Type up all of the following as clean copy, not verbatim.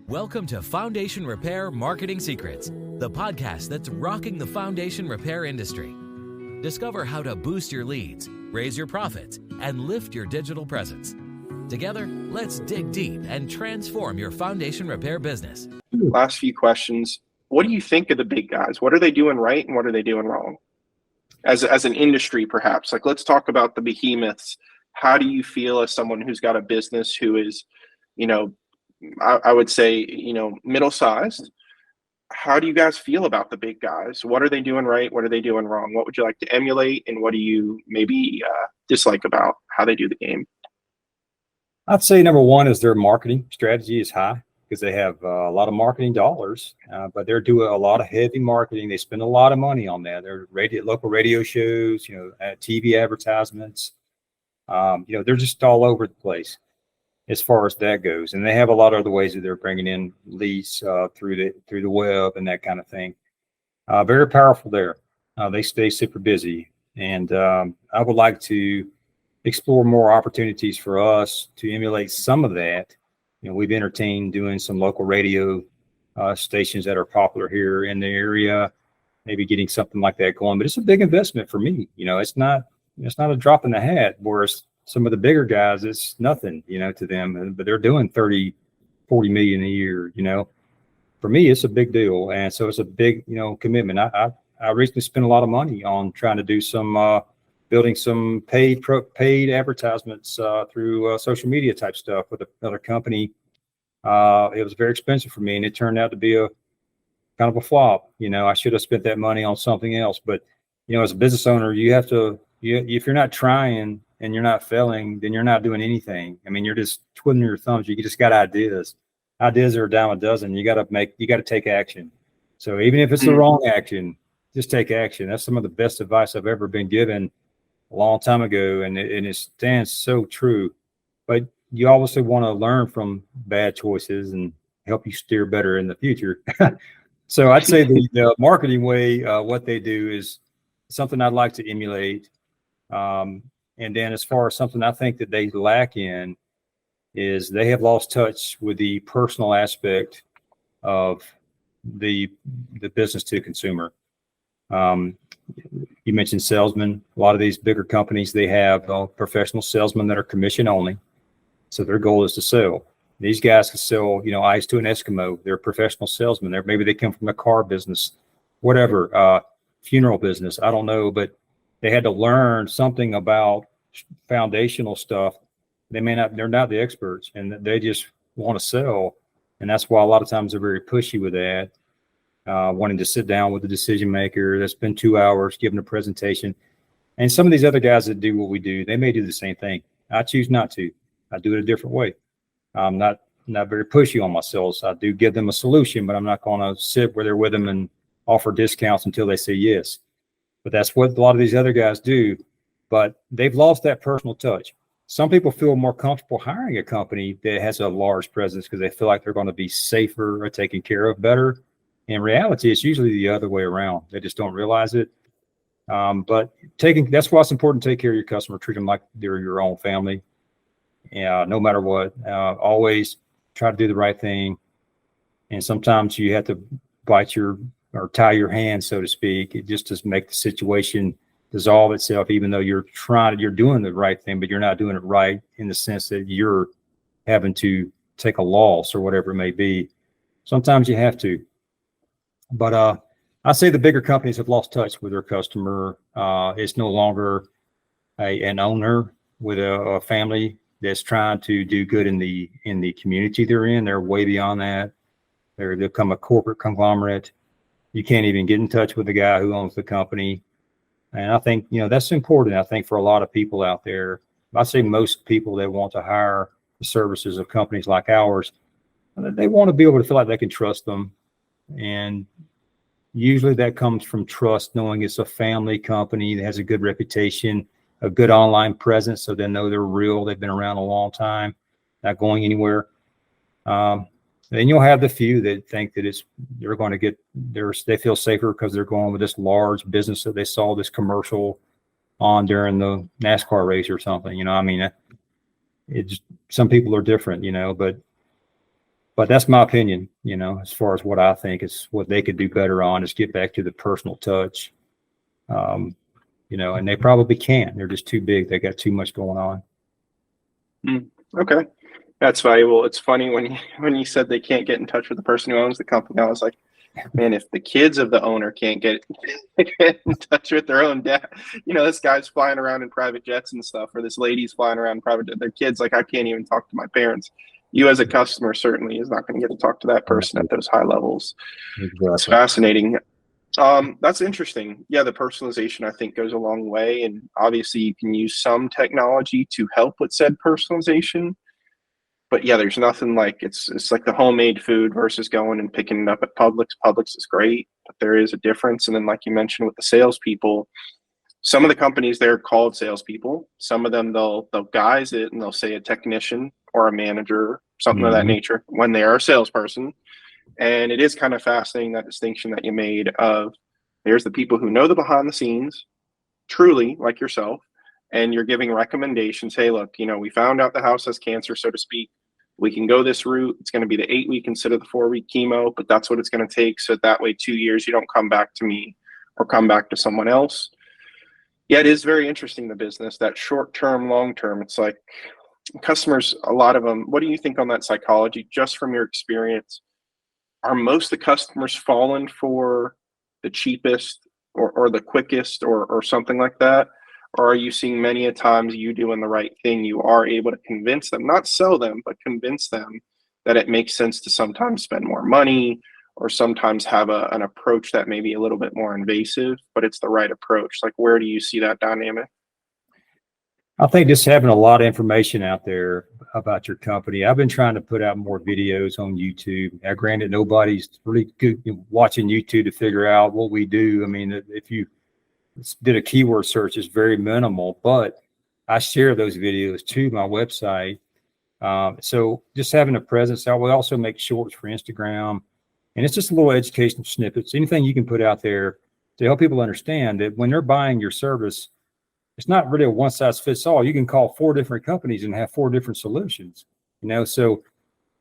Welcome to Foundation Repair Marketing Secrets, the podcast that's rocking the foundation repair industry. Discover how to boost your leads, raise your profits, and lift your digital presence. Together, let's dig deep and transform your foundation repair business. Last few questions. What do you think of the big guys? What are they doing right and what are they doing wrong? As an industry, perhaps. Like, let's talk about the behemoths. How do you feel as someone who's got a business who is, I would say, middle-sized? How do you guys feel about the big guys? What are they doing right? What are they doing wrong? What would you like to emulate? And what do you maybe dislike about how they do the game? I'd say number one is their marketing strategy is high because they have a lot of marketing dollars, but they're doing a lot of heavy marketing. They spend a lot of money on that. They're local radio shows, TV advertisements. They're just all over the place as far as that goes. And they have a lot of other ways that they're bringing in leads through the web and that kind of thing. Very powerful there. They stay super busy. And I would like to explore more opportunities for us to emulate some of that. We've entertained doing some local radio stations that are popular here in the area, maybe getting something like that going. But it's a big investment for me. It's not a drop in the hat, whereas some of the bigger guys, it's nothing, to them, but they're doing 30, 40 million a year, For me, it's a big deal. And so it's a big, commitment. I recently spent a lot of money on trying to do some, building some paid advertisements through social media type stuff with another company. It was very expensive for me and it turned out to be a kind of a flop. I should have spent that money on something else, but as a business owner, you have to, if you're not trying and you're not failing, then you're not doing anything. I mean, you're just twiddling your thumbs. You just got ideas. Ideas are a dime a dozen. You got to take action. So even if it's the wrong action, just take action. That's some of the best advice I've ever been given a long time ago. And it stands so true, but you obviously want to learn from bad choices and help you steer better in the future. So I'd say the marketing way, what they do is something I'd like to emulate. And then as far as something I think that they lack in is they have lost touch with the personal aspect of the business to consumer. You mentioned salesmen. A lot of these bigger companies, they have professional salesmen that are commission only. So their goal is to sell. These guys can sell, ice to an Eskimo. They're professional salesmen. Maybe they come from the car business, whatever, funeral business. I don't know, but they had to learn something about foundational stuff. They're not the experts and they just want to sell. And that's why a lot of times they're very pushy with that, wanting to sit down with the decision maker. They spend 2 hours giving a presentation. And some of these other guys that do what we do, they may do the same thing. I choose not to. I do it a different way. I'm not very pushy on my sales. I do give them a solution, but I'm not going to sit where they're with them and offer discounts until they say yes. But that's what a lot of these other guys do. But they've lost that personal touch. Some people feel more comfortable hiring a company that has a large presence because they feel like they're going to be safer or taken care of better. In reality, it's usually the other way around. They just don't realize it. But that's why it's important to take care of your customer, treat them like they're your own family. No matter what, always try to do the right thing. And sometimes you have to tie your hand, so to speak, just to make the situation dissolve itself, even though you're doing the right thing, but you're not doing it right in the sense that you're having to take a loss or whatever it may be. Sometimes you have to. But I say the bigger companies have lost touch with their customer. It's no longer an owner with a family that's trying to do good in the community they're in. They're way beyond that. They've become a corporate conglomerate. You can't even get in touch with the guy who owns the company. And I think, that's important. I think for a lot of people out there, I say most people that want to hire the services of companies like ours, they want to be able to feel like they can trust them. And usually that comes from trust, knowing it's a family company that has a good reputation, a good online presence. So they know they're real. They've been around a long time, not going anywhere. Then you'll have the few that think that they're going to get they feel safer because they're going with this large business that they saw this commercial on during the NASCAR race or something. Some people are different, but But that's my opinion, as far as what I think is what they could do better on is get back to the personal touch. And they probably can't. They're just too big. They got too much going on. Okay. That's valuable. It's funny when you said they can't get in touch with the person who owns the company. I was like, man, if the kids of the owner can't get in touch with their own dad, this guy's flying around in private jets and stuff, or this lady's flying around in private jet. Their kids, like, I can't even talk to my parents. You as a customer certainly is not going to get to talk to that person at those high levels. Exactly. It's fascinating. That's interesting. Yeah, the personalization, I think, goes a long way. And obviously you can use some technology to help with said personalization. But yeah, there's nothing like it's like the homemade food versus going and picking it up at Publix. Publix is great, but there is a difference. And then, like you mentioned with the salespeople, some of the companies they're called salespeople. Some of them they'll guise it and they'll say a technician or a manager, something of that nature, when they are a salesperson. And it is kind of fascinating, that distinction that you made of there's the people who know the behind the scenes, truly like yourself, and you're giving recommendations. Hey, look, we found out the house has cancer, so to speak. We can go this route. It's going to be the 8-week instead of the 4-week chemo, but that's what it's going to take. So that way, 2 years, you don't come back to me or come back to someone else. Yeah, it is very interesting, the business, that short-term, long-term. It's like customers, a lot of them, what do you think on that psychology, just from your experience? Are most of the customers falling for the cheapest or the quickest or something like that? Or are you seeing many a times you doing the right thing, you are able to convince them, not sell them, but convince them that it makes sense to sometimes spend more money or sometimes have an approach that may be a little bit more invasive, but it's the right approach? Like, where do you see that dynamic? I think just having a lot of information out there about your company. I've been trying to put out more videos on YouTube. Now, granted, nobody's really good watching YouTube to figure out what we do. I mean, if you did a keyword search, it's very minimal, but I share those videos to my website. So just having a presence. I will also make shorts for Instagram, and it's just a little educational snippets, anything you can put out there to help people understand that when they're buying your service, it's not really a one size fits all. You can call 4 different companies and have 4 different solutions, so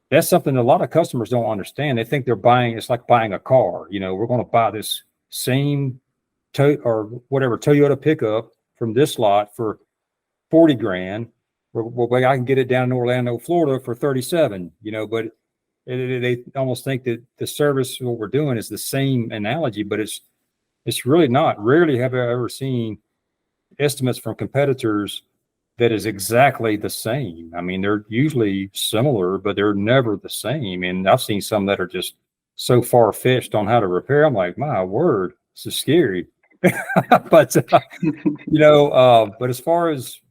that's something a lot of customers don't understand. They think they're buying, it's like buying a car. We're going to buy this same Toyota pickup from this lot for $40,000. Well, I can get it down in Orlando, Florida for $37,000, but they almost think that the service, what we're doing is the same analogy, but it's really not. Rarely have I ever seen estimates from competitors that is exactly the same. I mean, they're usually similar, but they're never the same. And I've seen some that are just so far-fetched on how to repair. I'm like, my word, this is scary. But but as far as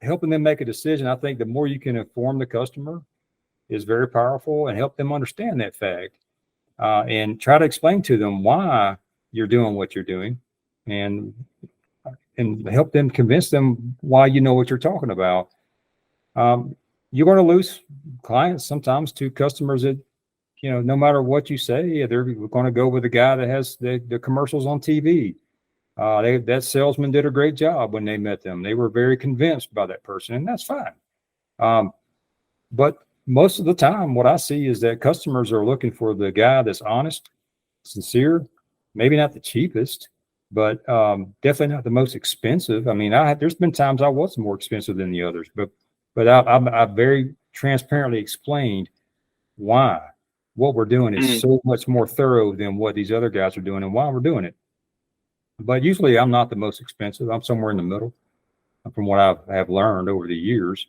helping them make a decision, I think the more you can inform the customer is very powerful, and help them understand that fact, and try to explain to them why you're doing what you're doing, and help them, convince them why you know what you're talking about. You're going to lose clients sometimes to customers that, no matter what you say, they're going to go with the guy that has the commercials on TV. That salesman did a great job when they met them. They were very convinced by that person, and that's fine. But most of the time, what I see is that customers are looking for the guy that's honest, sincere, maybe not the cheapest, but definitely not the most expensive. I mean, there's been times I was more expensive than the others, but I very transparently explained why what we're doing is so much more thorough than what these other guys are doing and why we're doing it. But usually I'm not the most expensive. I'm somewhere in the middle from what I have learned over the years,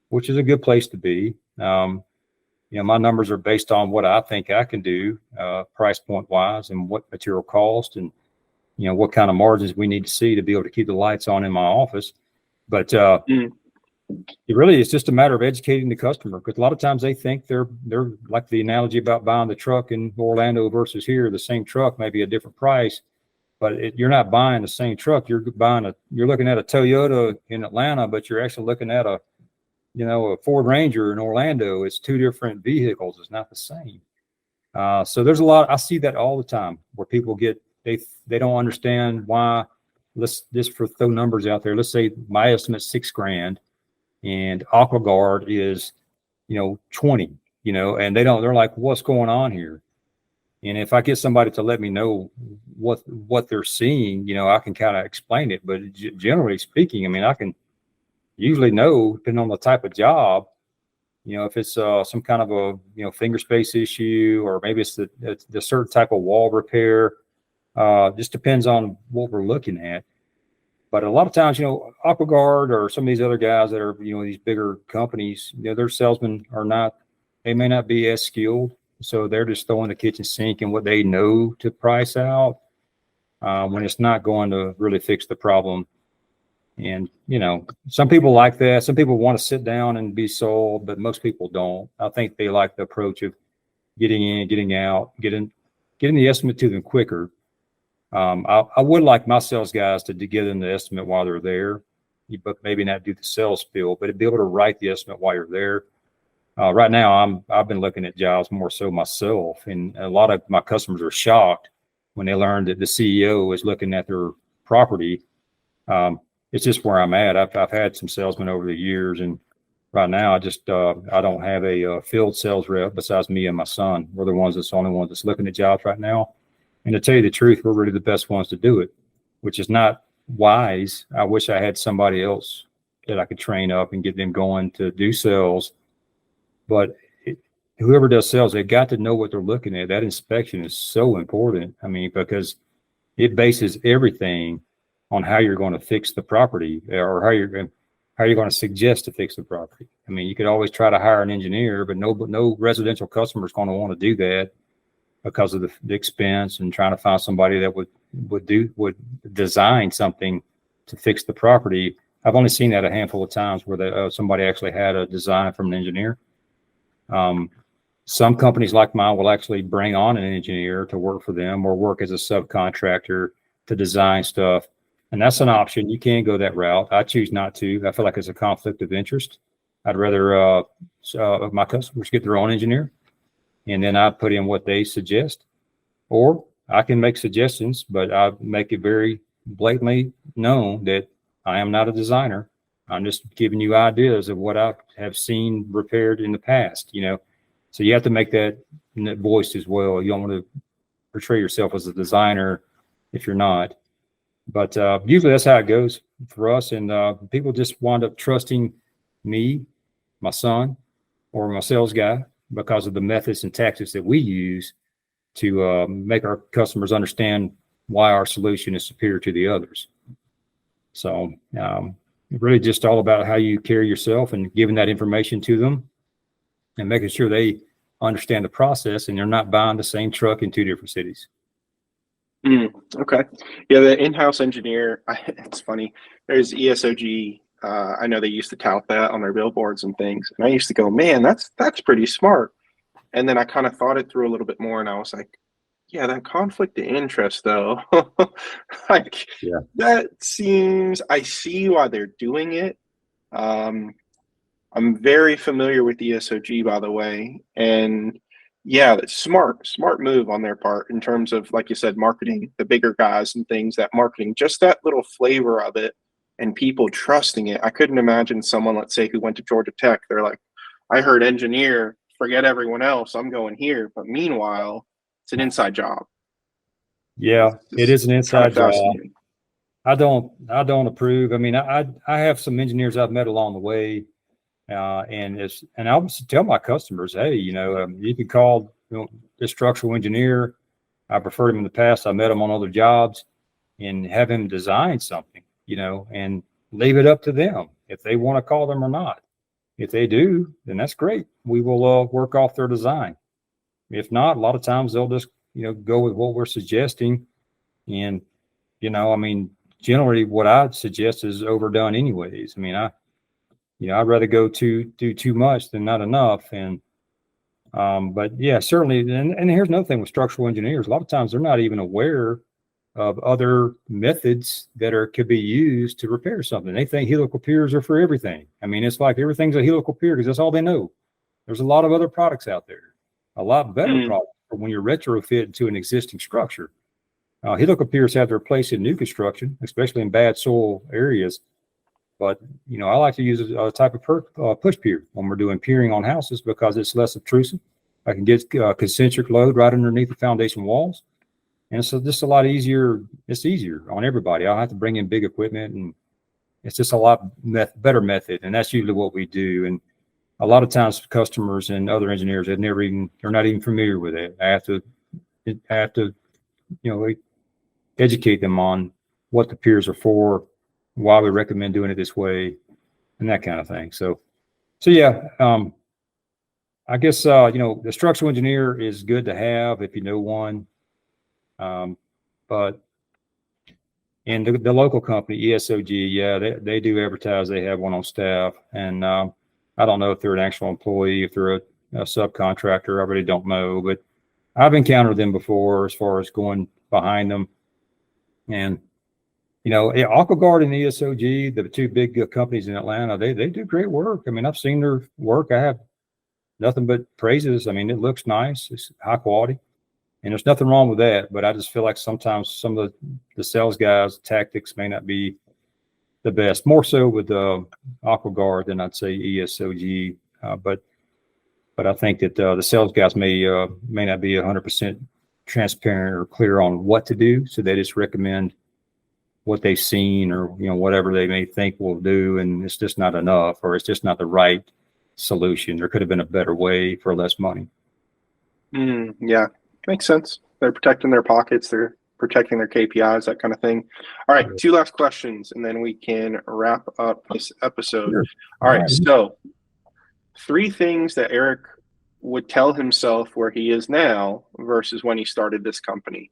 which is a good place to be. My numbers are based on what I think I can do, price point wise, and what material cost, and what kind of margins we need to see to be able to keep the lights on in my office. But it really is just a matter of educating the customer, because a lot of times they think they're like the analogy about buying the truck in Orlando versus here. The same truck may be a different price, but you're not buying the same truck. You're looking at a Toyota in Atlanta, but you're actually looking at a Ford Ranger in Orlando. It's 2 different vehicles. It's not the same. So there's a lot. I see that all the time where people they don't understand why. Let's just throw numbers out there. Let's say my estimate is $6,000 and AquaGuard is, 20. and they're like, what's going on here? And if I get somebody to let me know what they're seeing, I can kind of explain it. But generally speaking, I mean, I can usually know, depending on the type of job, if it's some kind of a, finger space issue, or maybe it's the certain type of wall repair. Just depends on what we're looking at. But a lot of times, AquaGuard or some of these other guys that are, these bigger companies, their salesmen they may not be as skilled. So they're just throwing the kitchen sink and what they know to price out when it's not going to really fix the problem. And, some people like that. Some people want to sit down and be sold, but most people don't. I think they like the approach of getting in, getting out, getting the estimate to them quicker. I would like my sales guys to give them the estimate while they're there, but maybe not do the sales spiel, but be able to write the estimate while you're there. Right now, I've been looking at jobs more so myself, and a lot of my customers are shocked when they learn that the CEO is looking at their property. It's just where I'm at. I've had some salesmen over the years, and right now I just I don't have a field sales rep besides me and my son. We're the only ones that's looking at jobs right now. And to tell you the truth, we're really the best ones to do it, which is not wise. I wish I had somebody else that I could train up and get them going to do sales. But whoever does sales, they got to know what they're looking at. That inspection is so important. I mean, because it bases everything on how you're going to fix the property, or how you're going to suggest to fix the property. I mean, you could always try to hire an engineer, but no residential customer is going to want to do that because of the expense, and trying to find somebody that would design something to fix the property. I've only seen that a handful of times where somebody actually had a design from an engineer. Some companies like mine will actually bring on an engineer to work for them, or work as a subcontractor to design stuff. And that's an option. You can go that route. I choose not to. I feel like it's a conflict of interest. I'd rather my customers get their own engineer, and then I put in what they suggest. Or I can make suggestions, but I make it very blatantly known that I am not a designer. I'm just giving you ideas of what I have seen repaired in the past, So you have to make that voice as well. You don't want to portray yourself as a designer if you're not. But usually that's how it goes for us. And people just wind up trusting me, my son, or my sales guy because of the methods and tactics that we use to make our customers understand why our solution is superior to the others. So really just all about how you carry yourself and giving that information to them and making sure they understand the process and they're not buying the same truck in two different cities. Okay. Yeah, the in-house engineer, it's funny. There's ESOG. I know they used to tout that on their billboards and things. And I used to go, man, that's pretty smart. And then I kind of thought it through a little bit more, and I was like, yeah, that conflict of interest, though. That seems, I see why they're doing it. I'm very familiar with ESOG, by the way. And yeah, it's smart move on their part in terms of, like you said, marketing, the bigger guys and things, that marketing, just that little flavor of it and people trusting it. I couldn't imagine someone, let's say, who went to Georgia Tech. They're like, I heard engineer, forget everyone else, I'm going here. But meanwhile, it's an inside job. Yeah, it is an inside job. I don't approve. I mean, I have some engineers I've met along the way. And I always tell my customers, hey, you can call this structural engineer. I preferred him in the past. I met him on other jobs, and have him design something, and leave it up to them if they want to call them or not. If they do, then that's great. We will work off their design. If not, a lot of times they'll just, go with what we're suggesting. And, generally what I suggest is overdone anyways. I mean, I'd rather do too much than not enough. And, but yeah, certainly. And here's another thing with structural engineers. A lot of times they're not even aware of other methods that could be used to repair something. They think helical piers are for everything. I mean, it's like everything's a helical pier because that's all they know. There's a lot of other products out there, a lot better products for when you're retrofit into an existing structure. Helical piers have their place in new construction, especially in bad soil areas. But, I like to use a type of push pier when we're doing piering on houses because it's less obtrusive. I can get concentric load right underneath the foundation walls. And so just a lot easier. It's easier on everybody. I don't have to bring in big equipment, and it's just a lot better method. And that's usually what we do. And a lot of times customers and other engineers they're not even familiar with it. I have to, educate them on what the piers are for, why we recommend doing it this way, and that kind of thing. So yeah, I guess, the structural engineer is good to have if you know one. But in the local company, ESOG, yeah, they do advertise they have one on staff. And I don't know if they're an actual employee, if they're a subcontractor, I really don't know. But I've encountered them before as far as going behind them. And, AquaGuard and ESOG, the two big companies in Atlanta, they do great work. I mean, I've seen their work. I have nothing but praises. I mean, it looks nice. It's high quality. And there's nothing wrong with that. But I just feel like sometimes some of the sales guys' tactics may not be the best. More so with AquaGuard than I'd say ESOG. But I think that the sales guys may not be 100% transparent or clear on what to do. So they just recommend what they've seen or, whatever they may think will do. And it's just not enough, or it's just not the right solution. There could have been a better way for less money. Yeah, makes sense. They're protecting their pockets. They're protecting their KPIs, that kind of thing. All right, 2 last questions, and then we can wrap up this episode. Sure. All right, so 3 things that Eric would tell himself where he is now versus when he started this company.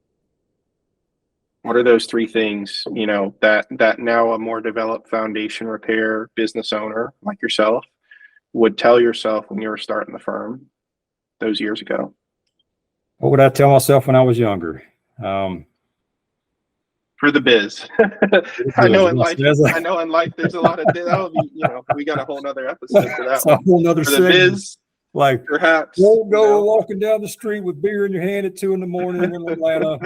What are those 3 things, that now a more developed foundation repair business owner like yourself would tell yourself when you were starting the firm those years ago? What would I tell myself when I was younger? For the biz. I know in life there's a lot of, that'll be, we got a whole nother episode for that. A whole nother for the biz. Like, perhaps don't go walking down the street with beer in your hand at 2 a.m. in Atlanta.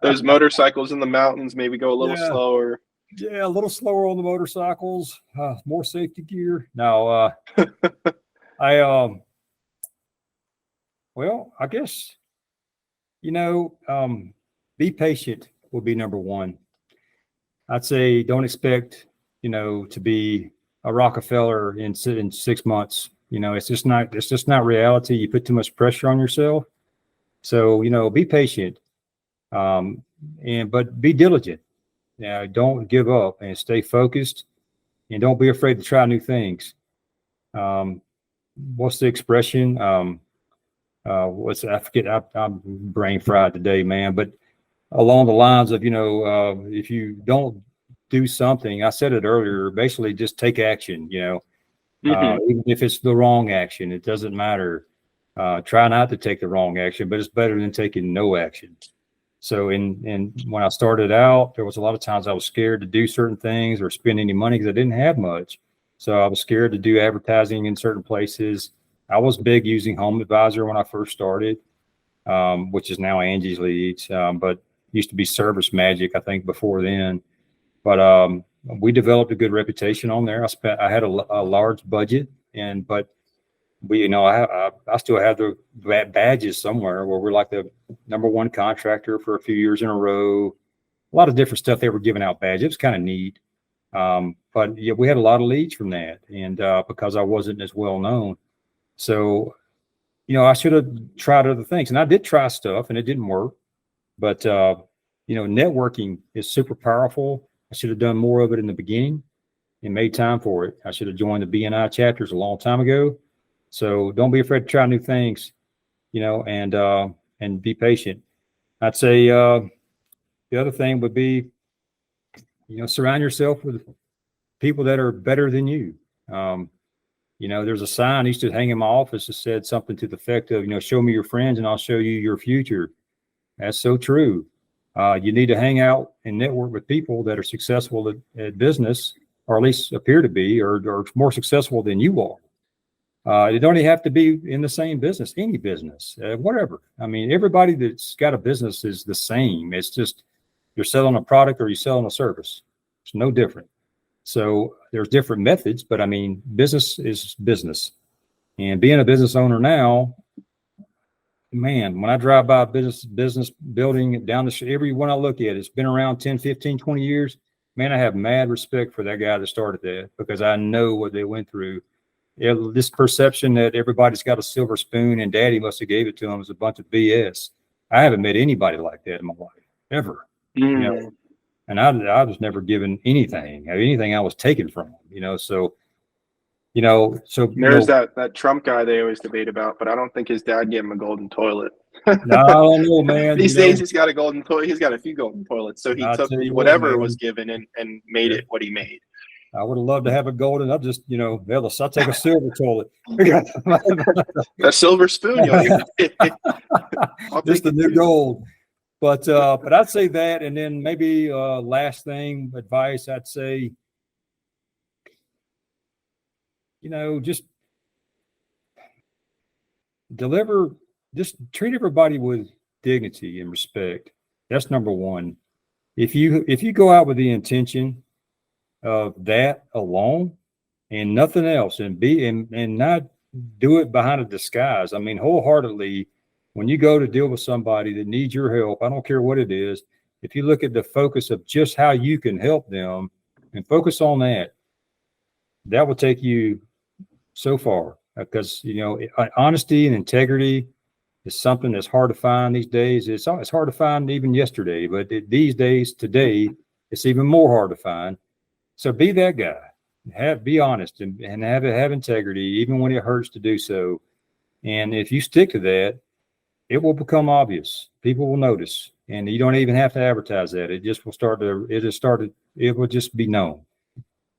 Those motorcycles in the mountains maybe go a little slower. Yeah, a little slower on the motorcycles. More safety gear. No, well, I guess, be patient will be number 1. I'd say don't expect, to be a Rockefeller in 6 months. It's just not reality. You put too much pressure on yourself. So, be patient, but be diligent. Don't give up and stay focused, and don't be afraid to try new things. What's the expression? I forget. I'm brain fried today, man, but along the lines of, if you don't do something, I said it earlier, basically just take action, even if it's the wrong action, it doesn't matter. Try not to take the wrong action, but it's better than taking no action. So when I started out, there was a lot of times I was scared to do certain things or spend any money because I didn't have much. So I was scared to do advertising in certain places. I was big using Home Advisor when I first started, which is now Angie's Leads, but used to be Service Magic, I think, before then. But we developed a good reputation on there. I had a large budget, but we, I still have the badges somewhere where we're like the #1 contractor for a few years in a row. A lot of different stuff they were giving out badges. It was kind of neat. But yeah, we had a lot of leads from that, and because I wasn't as well known. So, I should have tried other things, and I did try stuff and it didn't work, but, networking is super powerful. I should have done more of it in the beginning and made time for it. I should have joined the BNI chapters a long time ago. So don't be afraid to try new things, and be patient. I'd say, the other thing would be, surround yourself with people that are better than you. There's a sign I used to hang in my office that said something to the effect of, show me your friends and I'll show you your future. That's so true. You need to hang out and network with people that are successful at business, or at least appear to be, or more successful than you are. You don't even have to be in the same business, any business, whatever. I mean, everybody that's got a business is the same. It's just you're selling a product or you're selling a service. It's no different. So there's different methods, but I mean, business is business. And being a business owner now, man, when I drive by a business building down the street, every one I look at, it's been around 10, 15, 20 years. Man, I have mad respect for that guy that started that, because I know what they went through. This perception that everybody's got a silver spoon and daddy must have gave it to them is a bunch of BS. I haven't met anybody like that in my life, ever. You know? And I was never given anything I was taken from them, so there's that Trump guy they always debate about, but I don't think his dad gave him a golden toilet. No, I don't know, man. These days he's got a golden toilet. He's got a few golden toilets. So he took whatever was given and made it what he made. I would have loved to have a golden. I'll just, I'll take a silver toilet. A silver spoon. Just the new gold. But I'd say that, and then maybe last thing, advice, I'd say, just treat everybody with dignity and respect. That's number one. If you go out with the intention of that alone and nothing else, and not do it behind a disguise. I mean, wholeheartedly, when you go to deal with somebody that needs your help, I don't care what it is, if you look at the focus of just how you can help them and focus on that will take you so far, because honesty and integrity is something that's hard to find these days. It's hard to find even yesterday, but these days, today, it's even more hard to find. So be that guy. Be honest and have integrity, even when it hurts to do so. And if you stick to that, it will become obvious. People will notice, and you don't even have to advertise that. It just will it will just be known.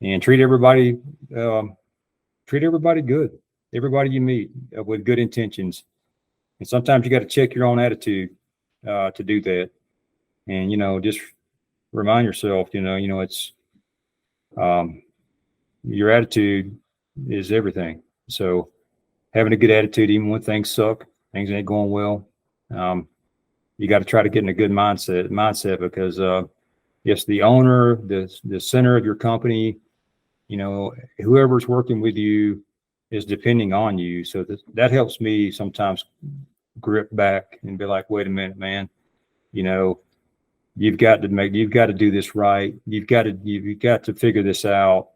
And treat everybody good. Everybody you meet with good intentions. And sometimes you got to check your own attitude to do that. And just remind yourself, it's your attitude is everything. So having a good attitude, even when things suck, things ain't going well, you got to try to get in a good mindset, because if the owner, the center of your company, whoever's working with you is depending on you. So that helps me sometimes grip back and be like, wait a minute, man, you've got to do this right. You've got to figure this out.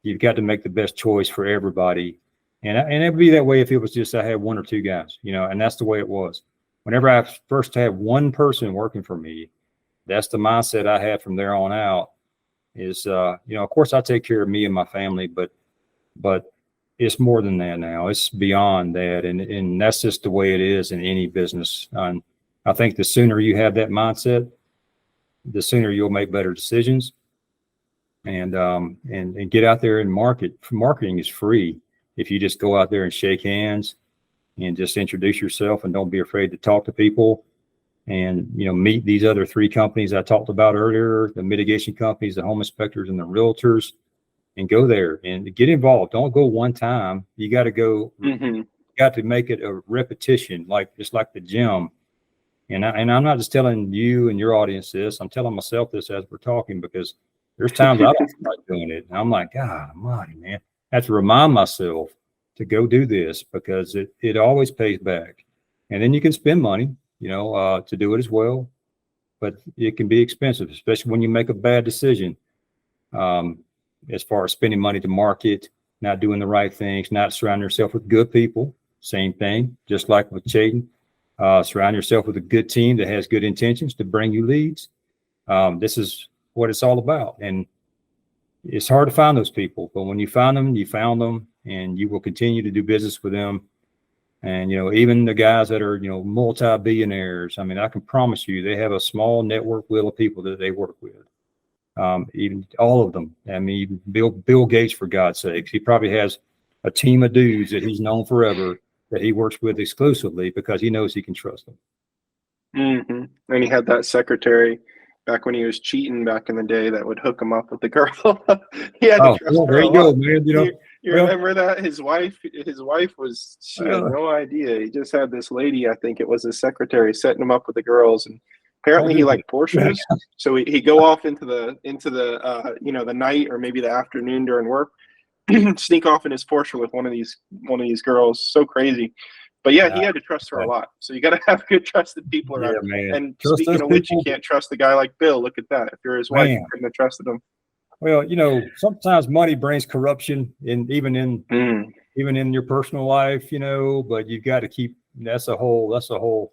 You've got to make the best choice for everybody. And it would be that way if it was just I had one or two guys, and that's the way it was. Whenever I first had one person working for me, that's the mindset I had from there on out. Is of course I take care of me and my family, but it's more than that now. It's beyond that, and that's just the way it is in any business. And I think the sooner you have that mindset, the sooner you'll make better decisions. And get out there and market. Marketing is free. If you just go out there and shake hands and just introduce yourself, and don't be afraid to talk to people, and meet these other three companies I talked about earlier, the mitigation companies, the home inspectors, and the realtors, and go there and get involved. Don't go one time. You got to go. Mm-hmm. You got to make it a repetition, just like the gym. And I'm not just telling you and your audience this. I'm telling myself this as we're talking, because there's times I don't feel like doing it. And I'm like, God almighty, man. I have to remind myself to go do this, because it always pays back. And then you can spend money, to do it as well. But it can be expensive, especially when you make a bad decision. As far as spending money to market, not doing the right things, not surrounding yourself with good people. Same thing, just like with Chayton. Surround yourself with a good team that has good intentions to bring you leads. This is what it's all about. And it's hard to find those people, but when you find them, you found them, and you will continue to do business with them. And, even the guys that are, multi-billionaires, I mean, I can promise you, they have a small network wheel of people that they work with. Even all of them. I mean, Bill Gates, for God's sakes, he probably has a team of dudes that he's known forever that he works with exclusively, because he knows he can trust them. Mm-hmm. And he had that secretary back when he was cheating back in the day that would hook him up with the girl. He had to trust her. There you go, man. You remember that? She had no idea. He just had this lady, I think it was his secretary, setting him up with the girls and Apparently he liked Porsches. So he'd go off into the the night or maybe the afternoon during work, sneak off in his Porsche with one of these girls. So crazy. But yeah, he had to trust her a lot. So you got to have good trusted people around. Yeah, man. And Trust speaking those of which, you people. can't trust a guy like Bill. Look at that. If you're his wife, you couldn't have trusted him. Well, sometimes money brings corruption, and even in your personal life, but you've got to keep. That's a whole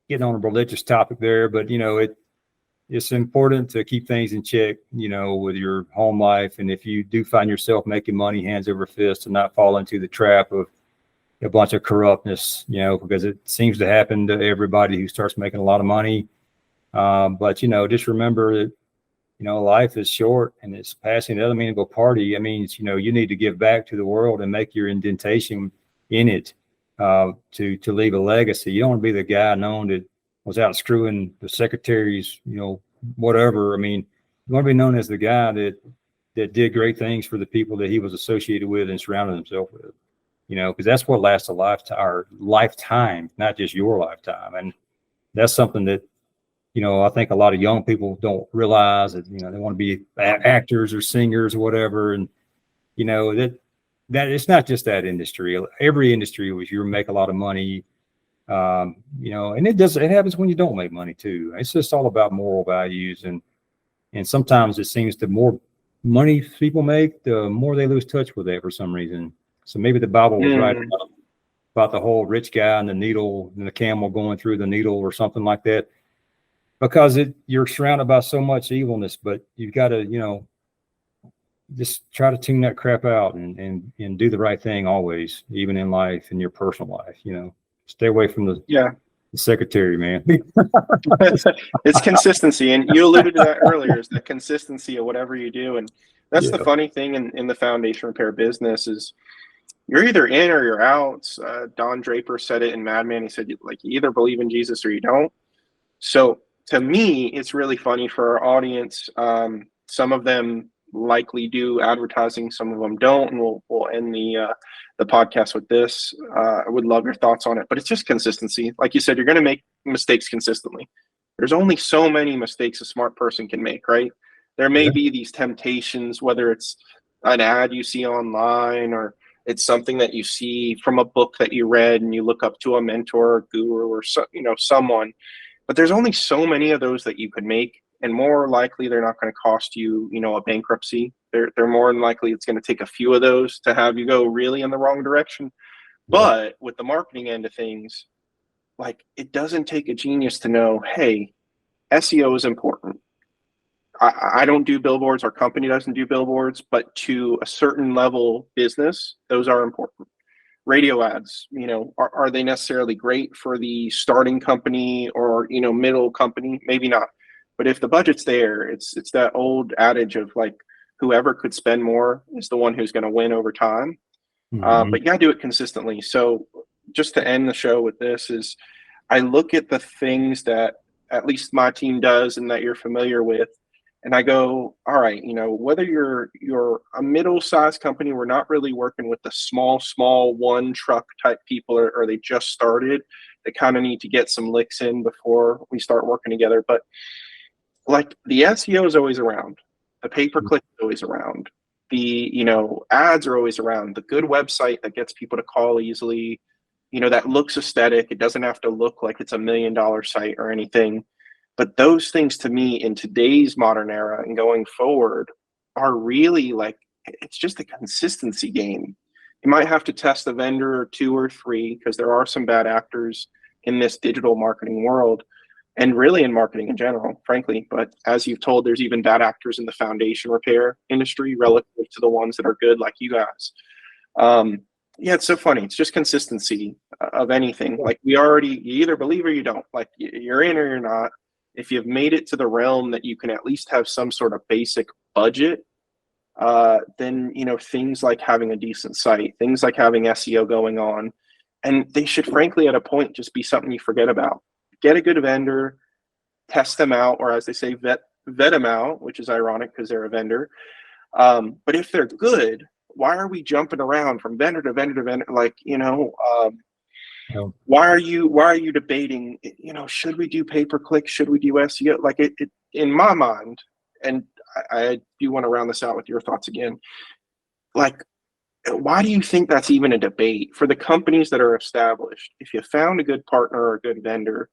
getting on a religious topic there. But it's important to keep things in check, with your home life. And if you do find yourself making money hands over fist, to not fall into the trap of a bunch of corruptness, because it seems to happen to everybody who starts making a lot of money. But just remember that, life is short, and it's passing. It doesn't mean to go party. It means, you need to give back to the world and make your indentation in it, to leave a legacy. You don't want to be the guy known that was out screwing the secretaries, whatever. I mean, you want to be known as the guy that did great things for the people that he was associated with and surrounded himself with, because that's what lasts a lifetime, not just your lifetime. And that's something that, I think a lot of young people don't realize that, they want to be actors or singers or whatever. And, that it's not just that industry. Every industry was you make a lot of money, and it happens when you don't make money too. It's just all about moral values. And sometimes it seems the more money people make, the more they lose touch with it for some reason. So maybe the Bible was right about the whole rich guy and the needle and the camel going through the needle or something like that, because you're surrounded by so much evilness, but you've got to, just try to tune that crap out and do the right thing always, even in life, in your personal life, stay away from the secretary, man. It's consistency. And you alluded to that earlier, is the consistency of whatever you do. And that's the funny thing in the foundation repair business is you're either in or you're out. Don Draper said it in Mad Men. He said, you either believe in Jesus or you don't. So to me, it's really funny for our audience. Some of them likely do advertising, some of them don't, and we'll end the podcast with this. I would love your thoughts on it, but it's just consistency. Like you said, you're going to make mistakes consistently. There's only so many mistakes a smart person can make, right? There may be these temptations, whether it's an ad you see online or it's something that you see from a book that you read and you look up to a mentor or guru or someone. But there's only so many of those that you could make, and more likely they're not going to cost you, a bankruptcy. They're more than likely it's going to take a few of those to have you go really in the wrong direction. But with the marketing end of things, it doesn't take a genius to know, hey, SEO is important. I don't do billboards. Our company doesn't do billboards, but to a certain level business, those are important. Radio ads, are they necessarily great for the starting company or, middle company? Maybe not. But if the budget's there, it's that old adage of whoever could spend more is the one who's going to win over time. But you got to do it consistently. So just to end the show with this is I look at the things that at least my team does and that you're familiar with, and I go, all right, whether you're a middle-sized company, we're not really working with the small one truck type people, or they just started. They kind of need to get some licks in before we start working together. But the SEO is always around. The pay-per-click is always around. The, ads are always around. The good website that gets people to call easily, that looks aesthetic. It doesn't have to look like it's $1 million site or anything. But those things to me in today's modern era and going forward are really it's just a consistency game. You might have to test a vendor or two or three because there are some bad actors in this digital marketing world and really in marketing in general, frankly. But as you've told, there's even bad actors in the foundation repair industry relative to the ones that are good like you guys. It's so funny. It's just consistency of anything. You either believe or you don't. You're in or you're not. If you've made it to the realm that you can at least have some sort of basic budget, then, things like having a decent site, things like having SEO going on, and they should frankly at a point just be something you forget about. Get a good vendor, test them out, or as they say, vet them out, which is ironic because they're a vendor. But if they're good, why are we jumping around from vendor to vendor to vendor? know, Why are you debating, should we do pay-per-click? Should we do SEO? Like it in my mind, and I do want to round this out with your thoughts again. Like, why do you think that's even a debate for the companies that are established? If you found a good partner or a good vendor,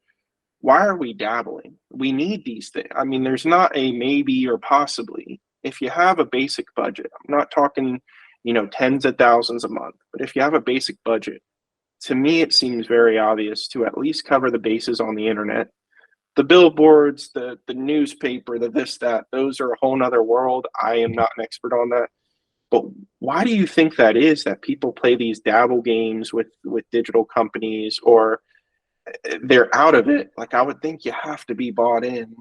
why are we dabbling? We need these things. I mean, there's not a maybe or possibly. If you have a basic budget, I'm not talking, tens of thousands a month, but if you have a basic budget, to me, it seems very obvious to at least cover the bases on the internet. The billboards, the newspaper, the this, that, those are a whole nother world. I am not an expert on that. But why do you think that is, that people play these dabble games with digital companies, or they're out of it? Like, I would think you have to be bought in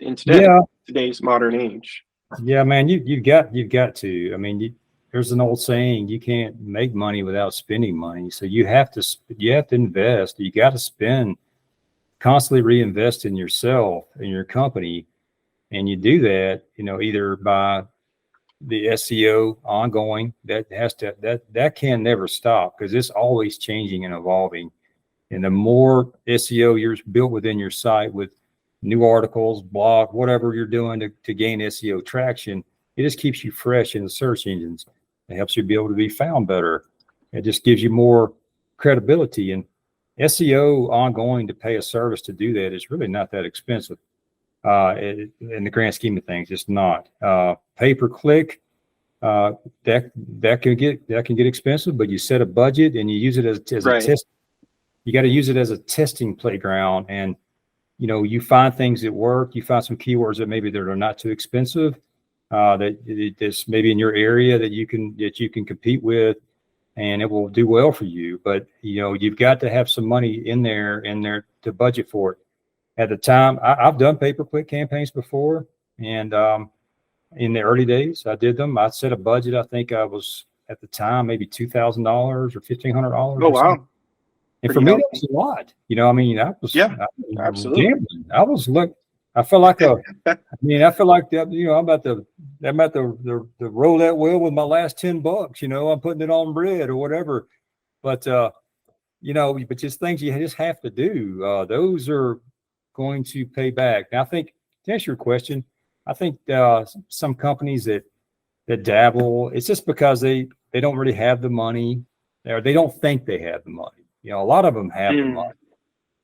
today's modern age. Yeah, man, you've got to. I mean, there's an old saying: you can't make money without spending money. So you have to invest. You got to spend, constantly reinvest in yourself and your company, and you do that, either by the SEO ongoing. That can never stop, because it's always changing and evolving. And the more SEO you're built within your site with new articles, blog, whatever you're doing to gain SEO traction, it just keeps you fresh in the search engines. It helps you be able to be found better. It just gives you more credibility. And SEO ongoing, to pay a service to do that, is really not that expensive. In the grand scheme of things, it's not. Pay-per-click, that can get expensive, but you set a budget and you use it as right. a test. You got to use it as a testing playground, and you find things that work. You find some keywords that maybe that are not too expensive, that's maybe in your area that you can compete with, and it will do well for you. But you've got to have some money in there to budget for it. At the time, I've done pay-per-click campaigns before, and in the early days, I did them. I set a budget. I think I was at the time maybe $2,000 or $1,500. Oh, wow. And for me, that was a lot. I was absolutely gambling. I felt like I'm about to roll that wheel with my last $10. I'm putting it on bread or whatever. But but just things you just have to do. Those are going to pay back. Now, I think, to answer your question, I think some companies that dabble, it's just because they don't really have the money, or they don't think they have the money. A lot of them have the money.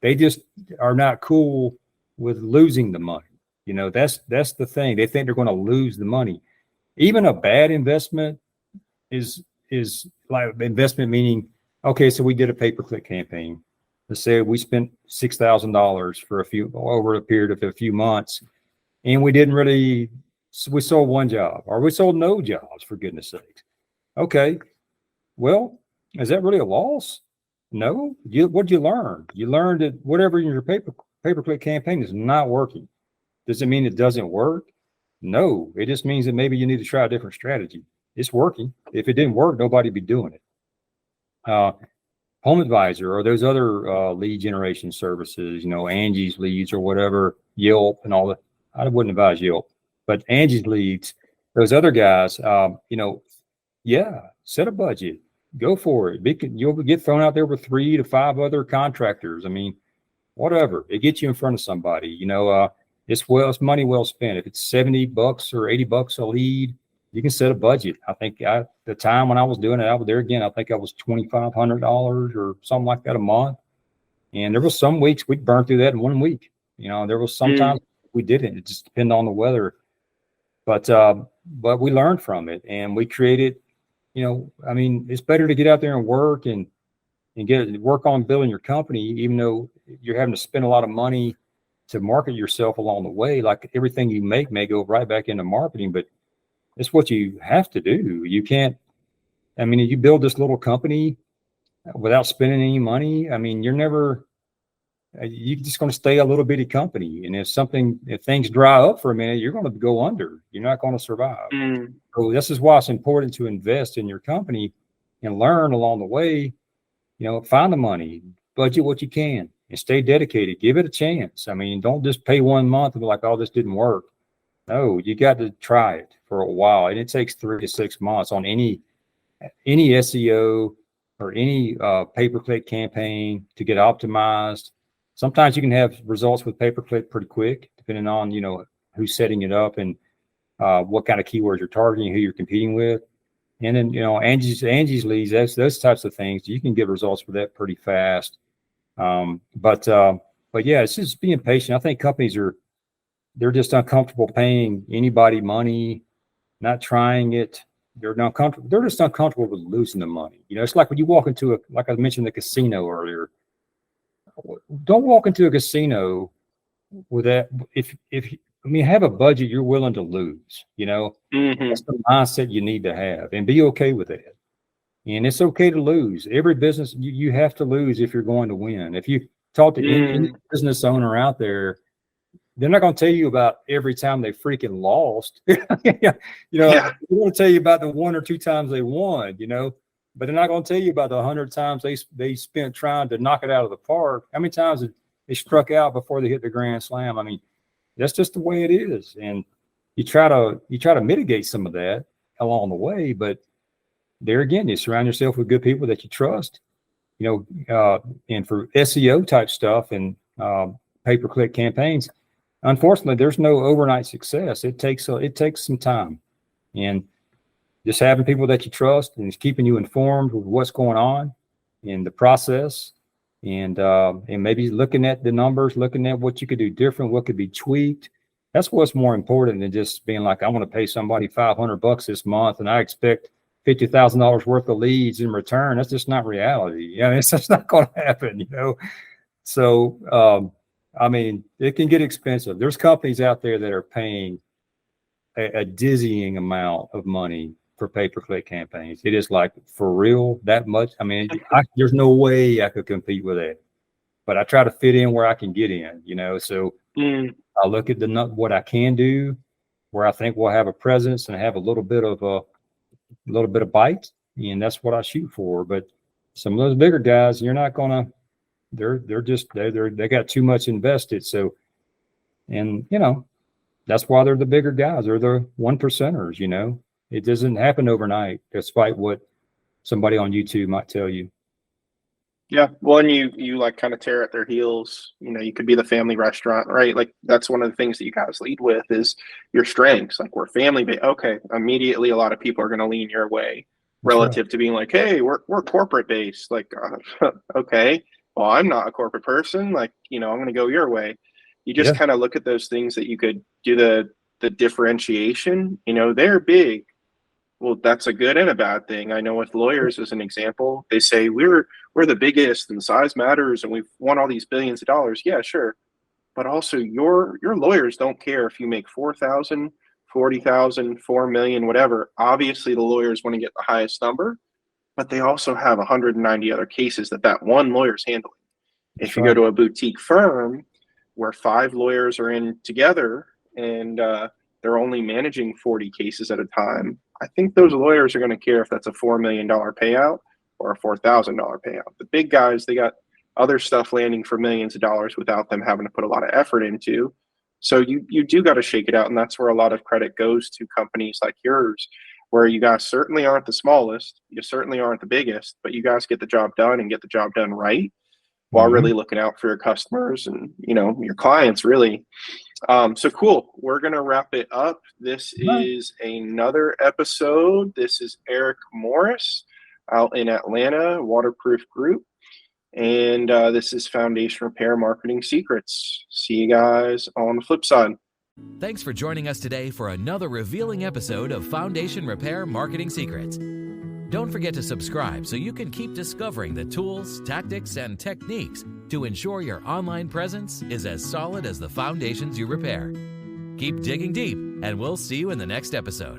They just are not cool with losing the money. That's the thing. They think they're going to lose the money. Even a bad investment is like investment, meaning, okay, so we did a pay-per-click campaign. Let's say we spent $6,000 over a period of a few months, and we sold one job, or we sold no jobs, for goodness sakes. Okay, well, is that really a loss? No. What'd you learn? You learned that whatever in your pay-per-click campaign is not working. Does it mean it doesn't work? No. It just means that maybe you need to try a different strategy. It's working. If it didn't work, nobody'd be doing it. Home Advisor, or those other lead generation services, Angie's Leads or whatever, Yelp and all that. I wouldn't advise Yelp, but Angie's Leads, those other guys, set a budget. Go for it. You'll get thrown out there with 3 to 5 other contractors. I mean, whatever. It gets you in front of somebody. It's money well spent. If it's $70 or $80 a lead, you can set a budget. I think the time when I was doing it, I think I was $2,500 or something like that a month. And there was some weeks we'd burn through that in 1 week. There was sometimes we didn't. It just depended on the weather. But we learned from it, and we created. It's better to get out there and work and work on building your company, even though you're having to spend a lot of money to market yourself along the way. Like, everything you make may go right back into marketing, but it's what you have to do. You can't, you build this little company without spending any money. You're just going to stay a little bitty company. And if things dry up for a minute, you're going to go under. You're not going to survive. So this is why it's important to invest in your company and learn along the way. Find the money, budget what you can, and stay dedicated. Give it a chance. Don't just pay 1 month and be like, oh, this didn't work. No, you got to try it for a while. And it takes 3 to 6 months on any SEO or any pay-per-click campaign to get optimized. Sometimes you can have results with pay-per-click pretty quick, depending on, who's setting it up and what kind of keywords you're targeting, who you're competing with. And then, Angie's leads, those types of things, you can get results for that pretty fast. But yeah, it's just being patient. I think companies they're just uncomfortable paying anybody money, not trying it. They're just uncomfortable with losing the money. It's like when you walk into like I mentioned, the casino earlier. Don't walk into a casino with that. Have a budget you're willing to lose. That's the mindset you need to have, and be okay with that. And it's okay to lose. Every business, you have to lose if you're going to win. If you talk to any business owner out there, they're not going to tell you about every time they freaking lost. They're going to tell you about the 1 or 2 times they won, but they're not going to tell you about the 100 times they spent trying to knock it out of the park. How many times they struck out before they hit the grand slam? I mean, that's just the way it is. And you try to mitigate some of that along the way, but there again, you surround yourself with good people that you trust, and for SEO type stuff and pay-per-click campaigns, unfortunately, there's no overnight success. It takes some time, and just having people that you trust and keeping you informed with what's going on in the process, and maybe looking at the numbers, looking at what you could do different, what could be tweaked. That's what's more important than just being like, I want to pay somebody $500 this month and I expect $50,000 worth of leads in return. That's just not reality. It's just not going to happen, So, it can get expensive. There's companies out there that are paying a dizzying amount of money for pay-per-click campaigns. It is like, for real, that much. There's no way I could compete with that. But I try to fit in where I can get in, So I look at what I can do, where I think we'll have a presence and have a little bit of bite, and that's what I shoot for. But some of those bigger guys, you're not gonna. They got too much invested. So, and that's why they're the bigger guys. They're the 1%ers. It doesn't happen overnight, despite what somebody on YouTube might tell you. Yeah, well, and you like kind of tear at their heels. You could be the family restaurant, right? Like, that's one of the things that you guys lead with is your strengths. Like, we're family based. Okay, immediately a lot of people are going to lean your way relative to being like, hey, we're corporate based. Like, okay, well, I'm not a corporate person. Like, I'm going to go your way. You just kind of look at those things that you could do the differentiation. They're big. Well, that's a good and a bad thing. I know with lawyers, as an example, they say we're the biggest and size matters and we've won all these billions of dollars. Yeah, sure. But also your lawyers don't care if you make 4,000, 40,000, 4 million, whatever. Obviously, the lawyers want to get the highest number, but they also have 190 other cases that one lawyer's handling. If you go to a boutique firm where 5 lawyers are in together and they're only managing 40 cases at a time, I think those lawyers are going to care if that's a $4 million payout or a $4,000 payout. The big guys, they got other stuff landing for millions of dollars without them having to put a lot of effort into. So you do got to shake it out. And that's where a lot of credit goes to companies like yours, where you guys certainly aren't the smallest. You certainly aren't the biggest, but you guys get the job done and get the job done right while really looking out for your customers and, your clients, really. So cool. We're going to wrap it up. This is another episode. This is Eric Morris out in Atlanta, Waterproof Group. And this is Foundation Repair Marketing Secrets. See you guys on the flip side. Thanks for joining us today for another revealing episode of Foundation Repair Marketing Secrets. Don't forget to subscribe so you can keep discovering the tools, tactics, and techniques to ensure your online presence is as solid as the foundations you repair. Keep digging deep, and we'll see you in the next episode.